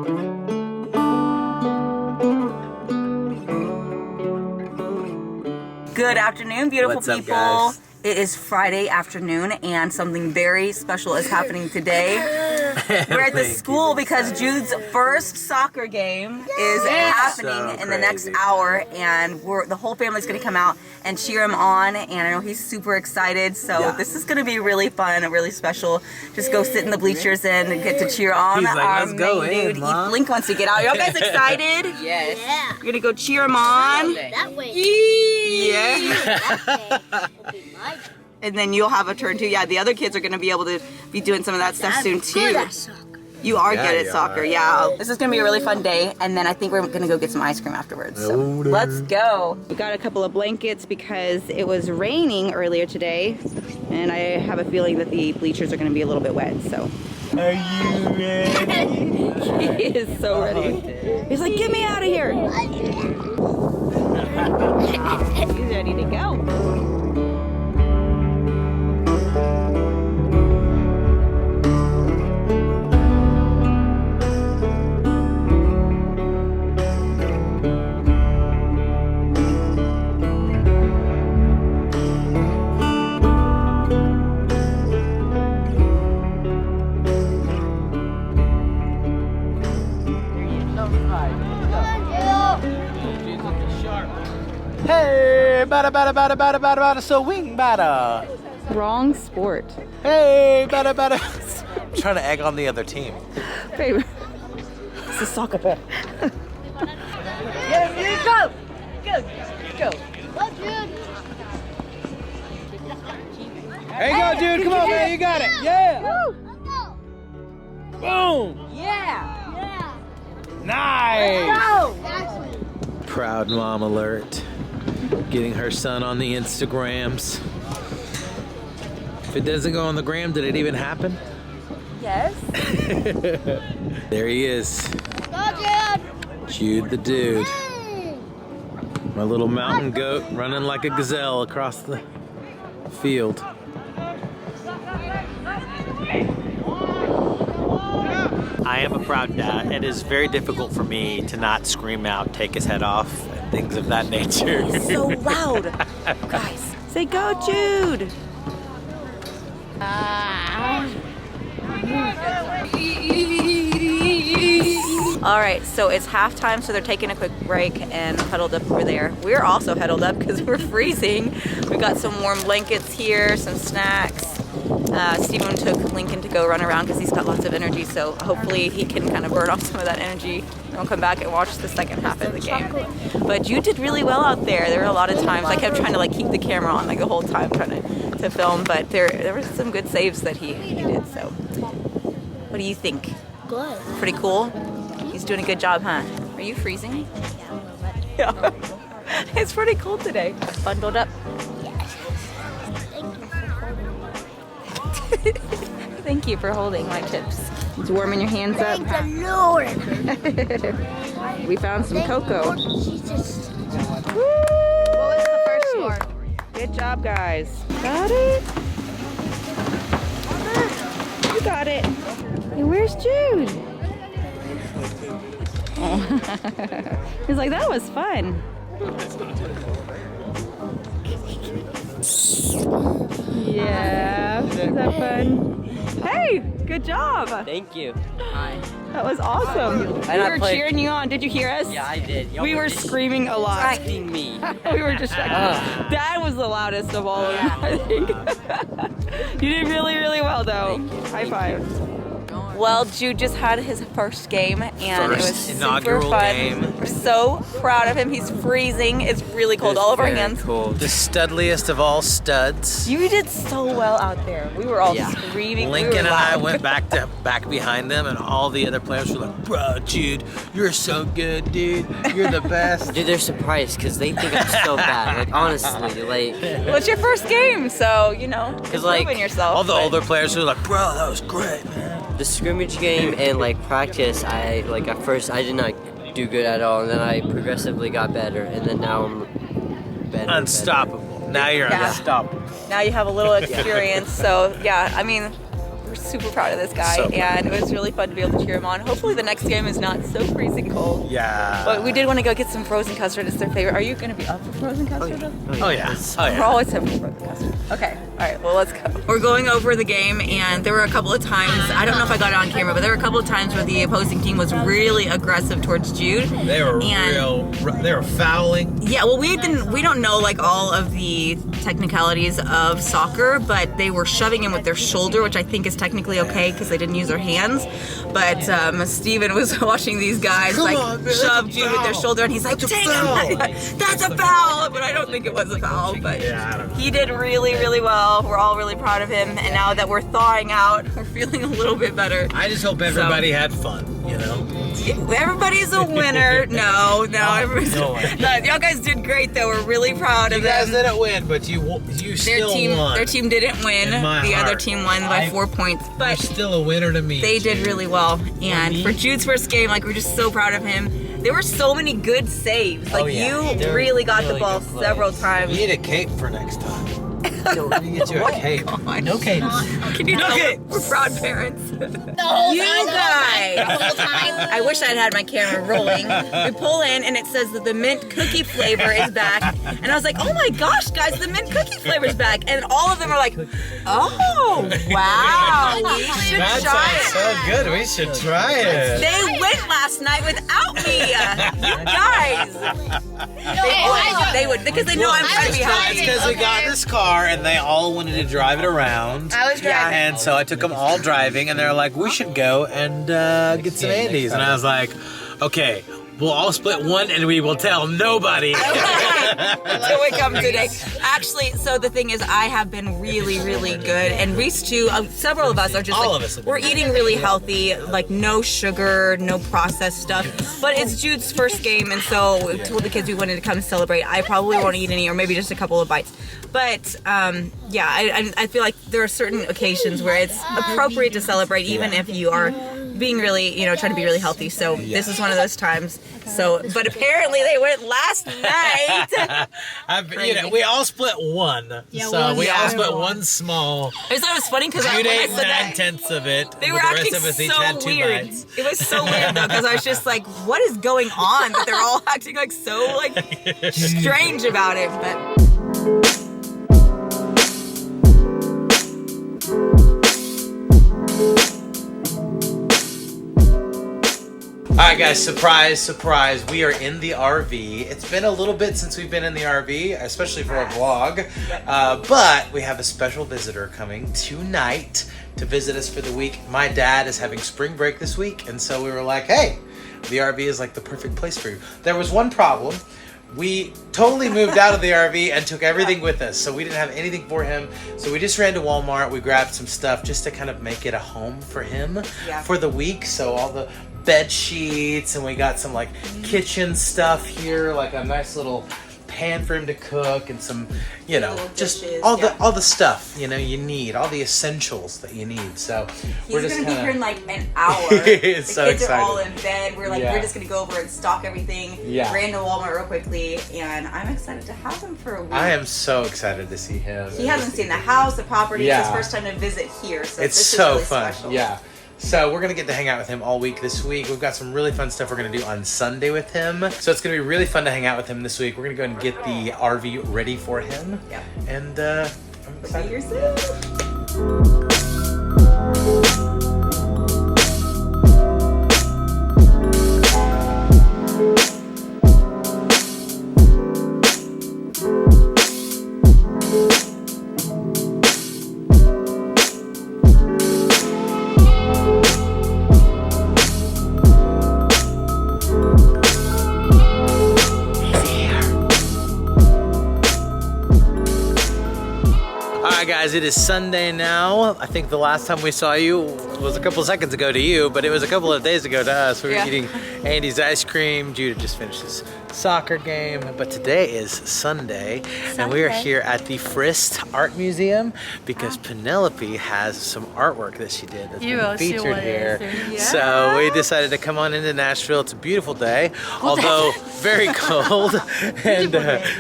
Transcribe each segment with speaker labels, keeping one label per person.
Speaker 1: Good afternoon, beautiful
Speaker 2: What's up,
Speaker 1: people.
Speaker 2: guys?
Speaker 1: It is Friday afternoon and something very special is happening today. We're at the school because Jude's first soccer game is happening in the next hour, and the whole family's going to come out and cheer him on, and I know he's super excited, so this is going to be really fun and really special. Just go sit in the bleachers and get to cheer on
Speaker 2: He's like,
Speaker 1: our
Speaker 2: let's go
Speaker 1: main dude.
Speaker 2: Mom.
Speaker 1: Blink wants to get out. You guys excited?
Speaker 3: Yes.
Speaker 4: Yeah.
Speaker 1: You're going to go cheer him on?
Speaker 4: That way.
Speaker 1: Yeah.
Speaker 4: That way. Will be my turn.
Speaker 1: And then you'll have a turn too. Yeah, the other kids are going to be able to be doing some of that stuff soon too.
Speaker 4: Good at soccer.
Speaker 1: You are
Speaker 2: Yeah,
Speaker 1: good at
Speaker 2: you
Speaker 1: soccer,
Speaker 2: are.
Speaker 1: yeah. This is going to be a really fun day, and then I think we're going to go get some ice cream afterwards. So let's go. We got a couple of blankets because it was raining earlier today, and I have a feeling that the bleachers are going to be a little bit wet, so.
Speaker 2: Are you ready?
Speaker 1: He is so ready. He's like, get me out of here. He's ready to go.
Speaker 2: Hey, bada, so wing bada.
Speaker 1: Wrong sport.
Speaker 2: Hey, bada. I'm trying to egg on the other team.
Speaker 1: Babe, it's a soccer ball.
Speaker 3: Go, go, go, go.
Speaker 4: Go, Jude.
Speaker 2: There you go, dude. Come on, man. You got it. Yeah.
Speaker 4: Let's go.
Speaker 2: Boom.
Speaker 3: Yeah.
Speaker 4: Yeah.
Speaker 2: Nice.
Speaker 3: Go.
Speaker 4: Actually.
Speaker 2: Proud mom alert. Getting her son on the Instagrams. If it doesn't go on the gram, did it even happen?
Speaker 1: Yes.
Speaker 2: There he is.
Speaker 4: Go, Jude.
Speaker 2: Jude the dude.
Speaker 4: Hey.
Speaker 2: My little mountain goat running like a gazelle across the field.
Speaker 5: I am a proud dad. It is very difficult for me to not scream out, take his head off, and things of that nature.
Speaker 1: So loud. Guys, say go, Jude. All right, so it's halftime, so they're taking a quick break and huddled up over there. We're also huddled up because we're freezing. We got some warm blankets here, some snacks. Steven took Lincoln to go run around because he's got lots of energy, so hopefully he can kind of burn off some of that energy. And we'll come back and watch the second half of the game. But you did really well out there. There were a lot of times I kept trying to like keep the camera on like the whole time trying to film, but there were some good saves that he did. So, what do you think?
Speaker 4: Good.
Speaker 1: Pretty cool. He's doing a good job, huh? Are you freezing? Yeah. It's pretty cold today. Bundled up. Thank you for holding my chips. It's warming your hands up.
Speaker 4: Thank the Lord.
Speaker 1: We found some cocoa.
Speaker 4: Jesus.
Speaker 1: What was the first score? Good job, guys. Got it? You got it. Hey, where's Jude? Oh. He's like, that was fun. Yeah, is that fun? Hey, good job.
Speaker 3: Thank you.
Speaker 1: That was awesome. We were cheering you on. Did you hear us?
Speaker 3: Yeah, I did.
Speaker 1: We were screaming a lot.
Speaker 3: distracting me.
Speaker 1: We were distracted. Dad was the loudest of all of them, I think. You did really, really well, though. High five. Well, Jude just had his first game, and it was
Speaker 2: First
Speaker 1: super
Speaker 2: inaugural
Speaker 1: fun.
Speaker 2: game.
Speaker 1: We're so proud of him. He's freezing. It's really cold all over our hands.
Speaker 2: Cool. The studliest of all studs.
Speaker 1: You did so well out there. We were all screaming.
Speaker 2: Lincoln
Speaker 1: we were
Speaker 2: and I
Speaker 1: loud.
Speaker 2: went back behind them, and all the other players were like, "Bro, Jude, you're so good, dude. You're the best."
Speaker 3: Dude, they're surprised because they think I'm so bad. Like, honestly, like,
Speaker 1: Well, it's your first game, so, you know, you're
Speaker 3: like,
Speaker 1: proving yourself.
Speaker 2: All the
Speaker 1: but-
Speaker 2: older players were like, "Bro, that was great, man."
Speaker 3: the scrimmage game and like practice, at first I did not do good at all, and then I progressively got better, and then now I'm better.
Speaker 2: Unstoppable. Now you're
Speaker 1: Yeah.
Speaker 2: unstoppable.
Speaker 1: Now you have a little experience, so yeah, I mean, we're super proud of this guy,
Speaker 2: So proud.
Speaker 1: and it was really fun to be able to cheer him on. Hopefully the next game is not so freezing cold.
Speaker 2: Yeah.
Speaker 1: But we did want to go get some frozen custard. It's their favorite. Are you going to be up for frozen custard?
Speaker 2: Oh yeah. Oh
Speaker 1: We're
Speaker 2: yeah.
Speaker 1: always having frozen custard. Okay, all right, well, let's go. We're going over the game, and there were a couple of times, I don't know if I got it on camera, but there were a couple of times where the opposing team was really aggressive towards Jude.
Speaker 2: They were
Speaker 1: And-
Speaker 2: they were fouling.
Speaker 1: Yeah, well, we don't know like all of the technicalities of soccer, but they were shoving him with their shoulder, which I think is technically okay because they didn't use their hands. But Steven was watching these guys
Speaker 2: Come
Speaker 1: like
Speaker 2: on, man,
Speaker 1: shove
Speaker 2: that's a
Speaker 1: Jude with their
Speaker 2: foul.
Speaker 1: shoulder, and he's like,
Speaker 2: That's a
Speaker 1: "Take
Speaker 2: foul."
Speaker 1: him!" That's a foul, but I don't think it was a foul. But
Speaker 2: Yeah, I don't know.
Speaker 1: he did really, really well. We're all really proud of him, and now that we're thawing out, we're feeling a little bit better.
Speaker 2: I just hope everybody had fun, you know?
Speaker 1: Everybody's a winner. No, everybody's.
Speaker 2: No way.
Speaker 1: No, y'all guys did great, though. We're really proud
Speaker 2: You
Speaker 1: of
Speaker 2: guys
Speaker 1: them.
Speaker 2: didn't win, but you still won.
Speaker 1: Their team didn't win.
Speaker 2: In my
Speaker 1: The other
Speaker 2: heart.
Speaker 1: team won by 4 points,
Speaker 2: You're
Speaker 1: but
Speaker 2: still a winner to me.
Speaker 1: they did
Speaker 2: Jude.
Speaker 1: really well. And for Jude's first game, like, we're just so proud of him. There were so many good saves. Like, you
Speaker 2: They're
Speaker 1: really got the
Speaker 2: really
Speaker 1: ball
Speaker 2: good plays.
Speaker 1: several
Speaker 2: You
Speaker 1: times.
Speaker 2: need a cape for next time. Let me get you a cape. No cape.
Speaker 1: Can you
Speaker 2: No
Speaker 1: tell
Speaker 2: kids.
Speaker 1: we're proud parents?
Speaker 4: The whole
Speaker 1: You
Speaker 4: time.
Speaker 1: guys!
Speaker 4: The whole time.
Speaker 1: I wish I'd had my camera rolling. We pull in and it says that the mint cookie flavor is back. And I was like, oh my gosh, guys, the mint cookie flavor's back. And all of them are like, oh, wow, we should
Speaker 2: That
Speaker 1: try
Speaker 2: sounds
Speaker 1: it.
Speaker 2: so good. We should try it.
Speaker 1: They went last night without me. You guys. They would, because they know I'm trying to be
Speaker 2: It's
Speaker 1: healthy.
Speaker 2: because we got in this car and they all wanted to drive it around.
Speaker 4: I was driving.
Speaker 2: And so I took them all driving, and they're like, we should go and get some Andes. And I was like, okay, we'll all split one and we will tell nobody.
Speaker 1: Until we come today. Actually, so the thing is, I have been really, really good, and Reese too. Several of us are just
Speaker 2: All
Speaker 1: like,
Speaker 2: of us have been
Speaker 1: we're eating really healthy, like no sugar, no processed stuff. But it's Jude's first game, and so we told the kids we wanted to come celebrate. I probably won't eat any, or maybe just a couple of bites. But yeah, I feel like there are certain occasions where it's appropriate to celebrate, even if you are being really, trying to be really healthy. So this is one of those times. So, but apparently they went last night.
Speaker 2: We all split one. So we all split one small.
Speaker 1: I just thought it was funny because
Speaker 2: Jude
Speaker 1: when I
Speaker 2: ate
Speaker 1: said that,
Speaker 2: 9/10 of it.
Speaker 1: they were
Speaker 2: the rest
Speaker 1: acting
Speaker 2: of us each
Speaker 1: so
Speaker 2: had 2
Speaker 1: weird.
Speaker 2: bites.
Speaker 1: It was so weird though, because I was just like, what is going on? That they're all acting like so like strange about it. But
Speaker 2: Alright guys, surprise, we are in the RV. It's been a little bit since we've been in the RV, especially for a vlog, but we have a special visitor coming tonight to visit us for the week. My dad is having spring break this week, and so we were like, hey, the RV is like the perfect place for you. There was one problem. We totally moved out of the RV and took everything with us, so we didn't have anything for him. So we just ran to Walmart, we grabbed some stuff just to kind of make it a home for him for the week. So all the bed sheets, and we got some like kitchen stuff here, like a nice little pan for him to cook, and some,
Speaker 1: Little
Speaker 2: just
Speaker 1: dishes,
Speaker 2: all the stuff you need, all the essentials that you need. So
Speaker 1: he's
Speaker 2: we're just
Speaker 1: gonna be here in
Speaker 2: kinda,
Speaker 1: like an hour.
Speaker 2: It's
Speaker 1: The
Speaker 2: so
Speaker 1: kids are all
Speaker 2: excited.
Speaker 1: in bed. We're like,
Speaker 2: Yeah.
Speaker 1: we're just gonna go over and stock everything.
Speaker 2: Yeah.
Speaker 1: Ran to Walmart real quickly, and I'm excited to have him for a week.
Speaker 2: I am so excited to see him.
Speaker 1: He hasn't seen the house, the property.
Speaker 2: Yeah.
Speaker 1: It's his first time to visit here, so
Speaker 2: It's
Speaker 1: this
Speaker 2: so
Speaker 1: is really
Speaker 2: fun.
Speaker 1: special.
Speaker 2: Yeah. So we're gonna get to hang out with him all week this week. We've got some really fun stuff we're gonna do on Sunday with him. So it's gonna be really fun to hang out with him this week. We're gonna go and get the RV ready for him.
Speaker 1: Yep.
Speaker 2: And I'm
Speaker 1: See
Speaker 2: excited.
Speaker 1: you soon.
Speaker 2: Alright guys, it is Sunday now. I think the last time we saw you was a couple seconds ago to you, but it was a couple of days ago to us. We were
Speaker 1: Yeah.
Speaker 2: eating Andy's ice cream. Jude just finished his soccer game. But today is Sunday, and we are here at the Frist Art Museum because Penelope has some artwork that she did that's been featured here. So we decided to come on into Nashville. It's a beautiful day, although very cold and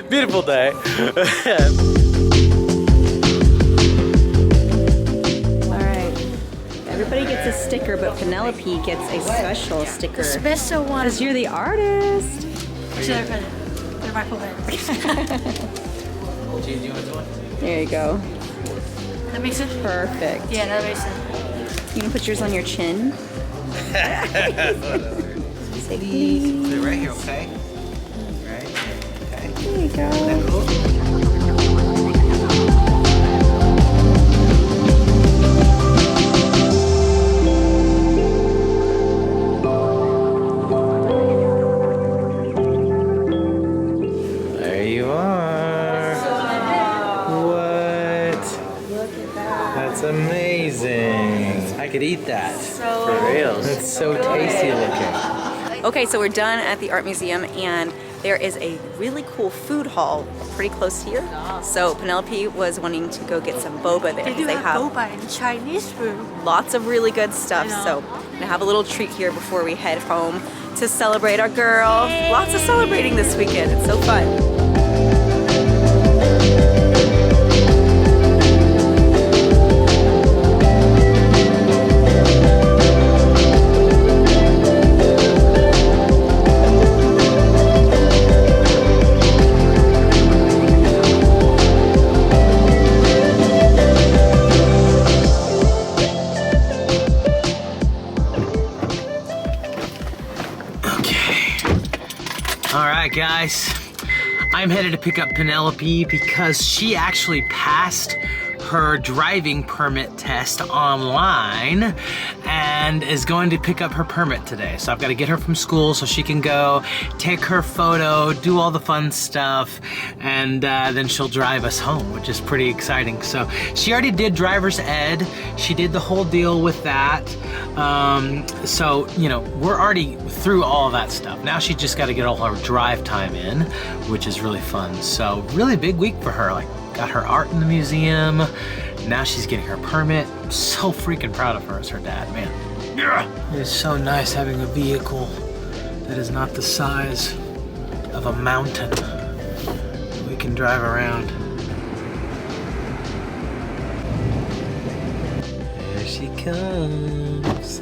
Speaker 2: beautiful day.
Speaker 1: everybody gets a sticker, but Penelope gets a special sticker.
Speaker 4: Special one.
Speaker 1: Because you're the artist.
Speaker 4: They're my favorite.
Speaker 2: Jude, you want one?
Speaker 1: There you go.
Speaker 4: That makes sense?
Speaker 1: Perfect.
Speaker 4: Yeah, that makes sense.
Speaker 1: You can put yours on your chin. Say
Speaker 2: Put
Speaker 1: please.
Speaker 2: it right here, okay? Right here, okay?
Speaker 1: There you go.
Speaker 2: There you are. What?
Speaker 1: Look at that.
Speaker 2: That's amazing. I could eat that.
Speaker 3: For real.
Speaker 2: It's so tasty looking.
Speaker 1: Okay, so we're done at the art museum, and there is a really cool food hall pretty close here. So Penelope was wanting to go get some boba there.
Speaker 4: They do
Speaker 1: They
Speaker 4: have
Speaker 1: have
Speaker 4: boba and Chinese food.
Speaker 1: lots of really good stuff.
Speaker 4: I know.
Speaker 1: So I'm gonna have a little treat here before we head home to celebrate our girl.
Speaker 4: Yay.
Speaker 1: Lots of celebrating this weekend. It's so fun.
Speaker 2: All right, guys. I'm headed to pick up Penelope because she actually passed her driving permit test online and is going to pick up her permit today. So I've got to get her from school so she can go take her photo, do all the fun stuff, and then she'll drive us home, which is pretty exciting. So she already did driver's ed. She did the whole deal with that. So, you know, we're already through all of that stuff. Now she just got to get all her drive time in, which is really fun. So really big week for her. Like, got her art in the museum. Now she's getting her permit. I'm so freaking proud of her as her dad, man. Yeah. It is so nice having a vehicle that is not the size of a mountain. We can drive around. There she comes.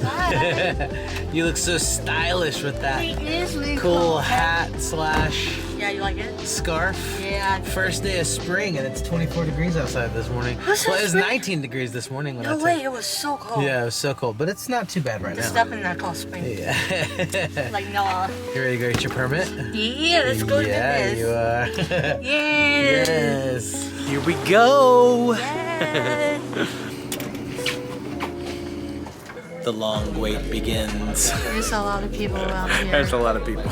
Speaker 2: You look so stylish with that
Speaker 4: It is really
Speaker 2: cool hat slash
Speaker 4: Yeah, you like it?
Speaker 2: scarf.
Speaker 4: Yeah.
Speaker 2: First day of spring and it's 24 degrees outside this morning.
Speaker 4: Who's
Speaker 2: Well, it
Speaker 4: that
Speaker 2: was
Speaker 4: spring?
Speaker 2: 19 degrees this morning when I
Speaker 4: No
Speaker 2: took.
Speaker 4: way, it was so cold.
Speaker 2: Yeah, it was so cold, but it's not too bad right
Speaker 4: It's
Speaker 2: now.
Speaker 4: definitely not called spring.
Speaker 2: Yeah.
Speaker 4: Like, no.
Speaker 2: You ready to go get your permit?
Speaker 4: Yeah, let's go
Speaker 2: Yeah,
Speaker 4: do
Speaker 2: you
Speaker 4: this.
Speaker 2: are.
Speaker 4: Yeah.
Speaker 2: Yes. Here we go.
Speaker 4: Yeah.
Speaker 2: The long wait begins.
Speaker 4: There's a lot of people around here.
Speaker 2: There's a lot of people.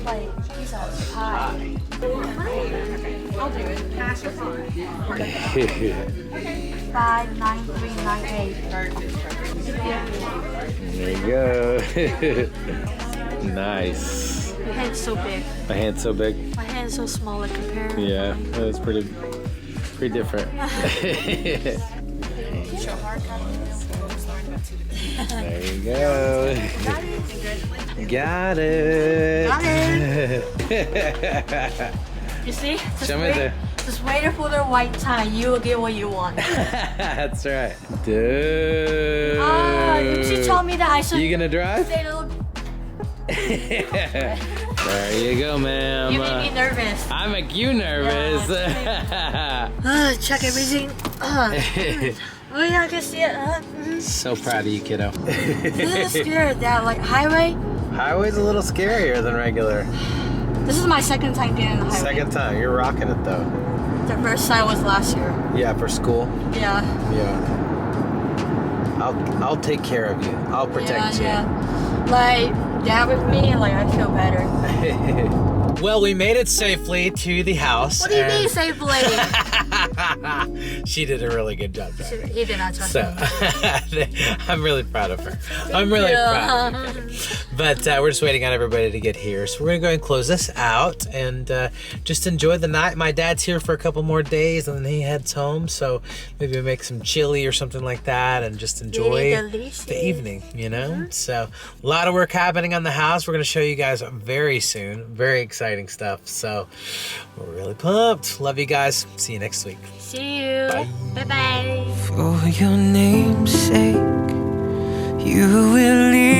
Speaker 4: Like, pizza, pie. I'll do it. 59398.
Speaker 2: There you go. Nice.
Speaker 4: Your hand's so big.
Speaker 2: My hand's so big.
Speaker 4: My hand's so small, like compared.
Speaker 2: Yeah, that's pretty different. There you go. Got it.
Speaker 4: Got You see?
Speaker 2: Show me the.
Speaker 4: Just wait for the white tie. You will get what you want.
Speaker 2: That's right. Dude.
Speaker 4: She told me that I should
Speaker 2: You gonna drive?
Speaker 4: stay a little.
Speaker 2: There you go, ma'am.
Speaker 4: You make me nervous.
Speaker 2: I make you nervous.
Speaker 4: Check everything. Oh yeah, I can see it.
Speaker 2: So proud of you, kiddo.
Speaker 4: This is scared. That like highway.
Speaker 2: Highway's a little scarier than regular.
Speaker 4: This is my second time getting on the highway.
Speaker 2: Second time, you're rocking it though.
Speaker 4: The first time was last year.
Speaker 2: Yeah, for school.
Speaker 4: Yeah.
Speaker 2: Yeah. I'll take care of you. I'll protect you.
Speaker 4: Yeah. Like dad with me, like I feel better.
Speaker 2: Well, we made it safely to the house.
Speaker 4: What do you mean safely?
Speaker 2: She did a really good job driving.
Speaker 4: He did not trust
Speaker 2: So
Speaker 4: me.
Speaker 2: I'm really proud of her. I'm really proud of you. But we're just waiting on everybody to get here. So we're gonna go ahead and close this out and just enjoy the night. My dad's here for a couple more days and then he heads home. So maybe we make some chili or something like that and just enjoy the evening, you know? So a lot of work happening on the house. We're gonna show you guys very soon. Very excited exciting stuff. So we're really pumped. Love you guys. See you next week.
Speaker 4: See you.
Speaker 2: Bye.
Speaker 4: Bye bye.
Speaker 6: For your name's sake, you will leave.